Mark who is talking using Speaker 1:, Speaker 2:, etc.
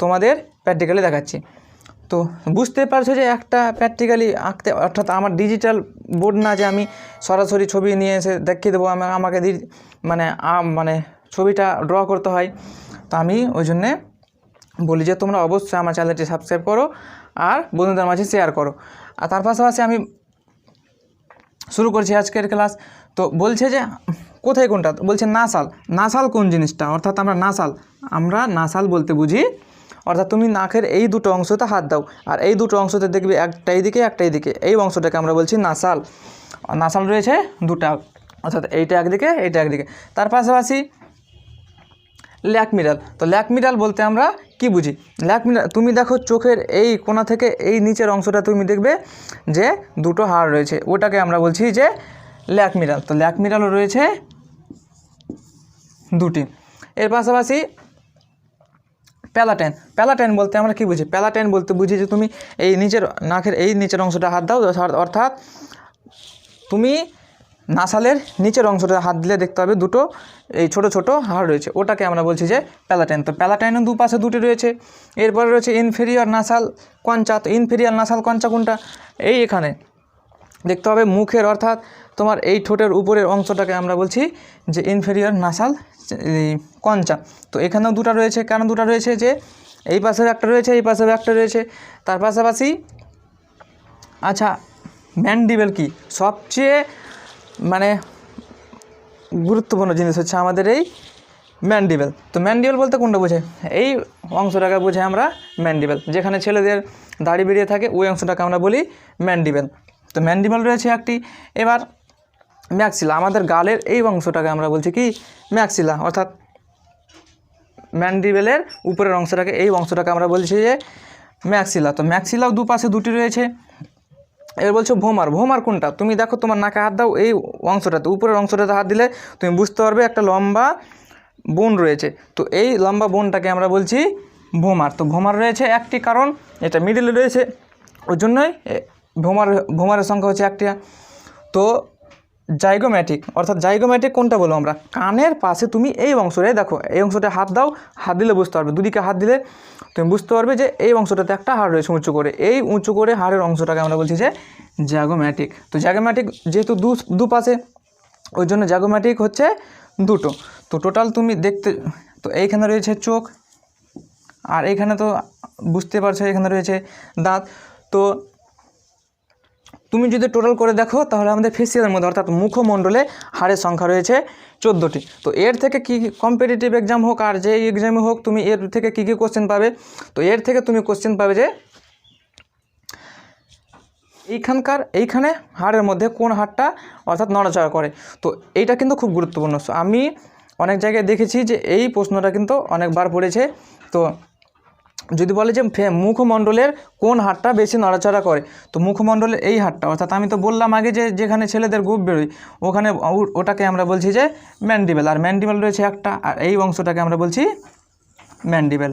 Speaker 1: তোমাদের প্র্যাকটিক্যালি দেখাচ্ছি। তো বুঝতে পারছো যে একটা প্র্যাকটিক্যালি আঁকতে, অর্থাৎ আমার ডিজিটাল বোর্ড না যে আমি সরাসরি ছবি নিয়ে এসে দেখিয়ে দেবো, আমাকে মানে ছবিটা ড্র করতে হয়। তো আমি ওই জন্যে বলি যে তোমরা অবশ্যই আমার চ্যানেলটি সাবস্ক্রাইব করো আর বন্ধুদের মাঝে শেয়ার করো। আর তার পাশাপাশি আমি শুরু করছি আজকের ক্লাস। তো বলছে যে কোথায় কোনটা, বলছে নাসাল। নাসাল কোন জিনিসটা, অর্থাৎ আমরা নাসাল বলতে বুঝি অর্থাৎ তুমি নাকের এই দুটো অংশতে হাত দাও আর এই দুটো অংশতে দেখবে একটা এইদিকে একটা এইদিকে, এই অংশটাকে আমরা বলছি নাসাল। নাসাল রয়েছে দুটা, অর্থাৎ এইটা একদিকে এইটা একদিকে। তার পাশাপাশি ল্যাকমিরাল। তো ল্যাকমিরাল বলতে আমরা কি বুঝি, ল্যাকমিরাল তুমি দেখো চোখের এই কোণা থেকে এই নিচের অংশটা তুমি দেখবে যে দুটো হাড় রয়েছে, ওটাকে আমরা বলছি যে ল্যাকমিরাল। তো ল্যাকমিরালও রয়েছে দুটি। এর পাশাপাশি প্যালাটেন। প্যালাটেন বলতে আমরা কি বুঝি, প্যালাটেন বলতে বুঝি যে তুমি এই নাকের এই নিচের অংশটা হাত দাও, অর্থাৎ তুমি নাসালের নিচের অংশটা হাত দিলে দেখতে হবে দুটো এই ছোট ছোট হাড় রয়েছে, ওটাকে আমরা বলছি যে প্যালাটেন। তো প্যালাটেনের দুপাশে দুটি রয়েছে। এরপরে রয়েছে ইনফেরিয়র নাসাল কঞ্চা। তো ইনফেরিয়র নাসাল কঞ্চা কোনটা, এই এখানে দেখতে হবে মুখের, অর্থাৎ তোমার এই ঠোঁটের উপরের অংশটাকে আমরা বলছি যে ইনফেরিয়র নাসাল কঞ্চা। তো এখানেও দুটো রয়েছে। কেন দুটো রয়েছে, যে এই পাশেও একটা রয়েছে, এই পাশেও একটা রয়েছে। তার পাশাপাশি আচ্ছা ম্যান্ডিবেল কি, সবচেয়ে গুরুত্বপূর্ণ জিনিস হচ্ছে আমাদের এই ম্যান্ডিবেল। তো ম্যান্ডিবেল বলতে কোনটা বোঝে, এই অংশটাকে বোঝে আমরা ম্যান্ডিবেল, যেখানে ছেলেদের দাড়ি বেরিয়ে থাকে ওই অংশটাকে আমরা বলি ম্যান্ডিবেল। তো ম্যান্ডিবেল রয়েছে একটি। এবার ম্যাক্সিলা, আমাদের গালের এই অংশটাকে আমরা বলছি কি ম্যাক্সিলা, অর্থাৎ ম্যান্ডিবেলের উপরের অংশটাকে, এই অংশটাকে আমরা বলছি যে ম্যাক্সিলা। তো ম্যাক্সিলাও দুপাশে দুটি রয়েছে। এবার বলছো ভোমার। ভোমার কোনটা, তুমি দেখো তোমার নাকে হাত দাও, এই অংশটাতে উপরের অংশটাতে হাত দিলে তুমি বুঝতে পারবে একটা লম্বা বোন রয়েছে। তো এই লম্বা বোনটাকে আমরা বলছি ভোমার। তো ভোমার রয়েছে একটি, কারণ এটা মিডিলে রয়েছে ওই জন্যই ভোমারের সংখ্যা হচ্ছে একটা। তো জাইগোম্যাটিক, অর্থাৎ জাইগোম্যাটিক কোনটা বলো আমরা, কানের পাশে তুমি এই অংশটায় দেখো, এই অংশটায় হাত দাও, হাত দিলে বুঝতে পারবে, দুদিকে হাত দিলে তুমি বুঝতে পারবে যে এই অংশটাতে একটা হাড় রয়েছে উঁচু করে, এই উঁচু করে হাড়ের অংশটাকে আমরা বলছি যে জাইগোম্যাটিক। তো জাইগোম্যাটিক যেহেতু দুপাশে ওই জন্য জাইগোম্যাটিক হচ্ছে দুটো। তো টোটাল তুমি দেখতে, তো এইখানে রয়েছে চোখ আর এইখানে তো বুঝতে পারছো এখানে রয়েছে দাঁত। তো তুমি যদি টোটাল করে দেখো তাহলে আমাদের ফেসিয়ালের মধ্যে অর্থাৎ মুখমণ্ডলে হাড়ের সংখ্যা রয়েছে 14টি। তো এর থেকে কি কম্পিটিটিভ এক্সাম হোক আর যে এক্সামে হোক তুমি এর থেকে কি কোশ্চেন পাবে, তো এর থেকে তুমি কোশ্চেন পাবে যে এইখানে হাড়ের মধ্যে কোন হাড়টা অর্থাৎ নড়াচড়া করে। তো এইটা কিন্তু খুব গুরুত্বপূর্ণ। আমি অনেক জায়গায় দেখেছি যে এই প্রশ্নটা কিন্তু অনেকবার পড়েছে। তো যদি বলে যে মুখমণ্ডলের কোন হাড়টা বেশি নড়াচড়া করে, তো মুখমণ্ডলের এই হাড়টা, অর্থাৎ আমি তো বললাম আগে যে যেখানে ছেলেদের গোঁফ বেরোয় ওখানে, ওটাকে আমরা বলছি যে ম্যান্ডিবেল। আর ম্যান্ডিবেল রয়েছে একটা, আর এই অংশটাকে আমরা বলছি ম্যান্ডিবেল।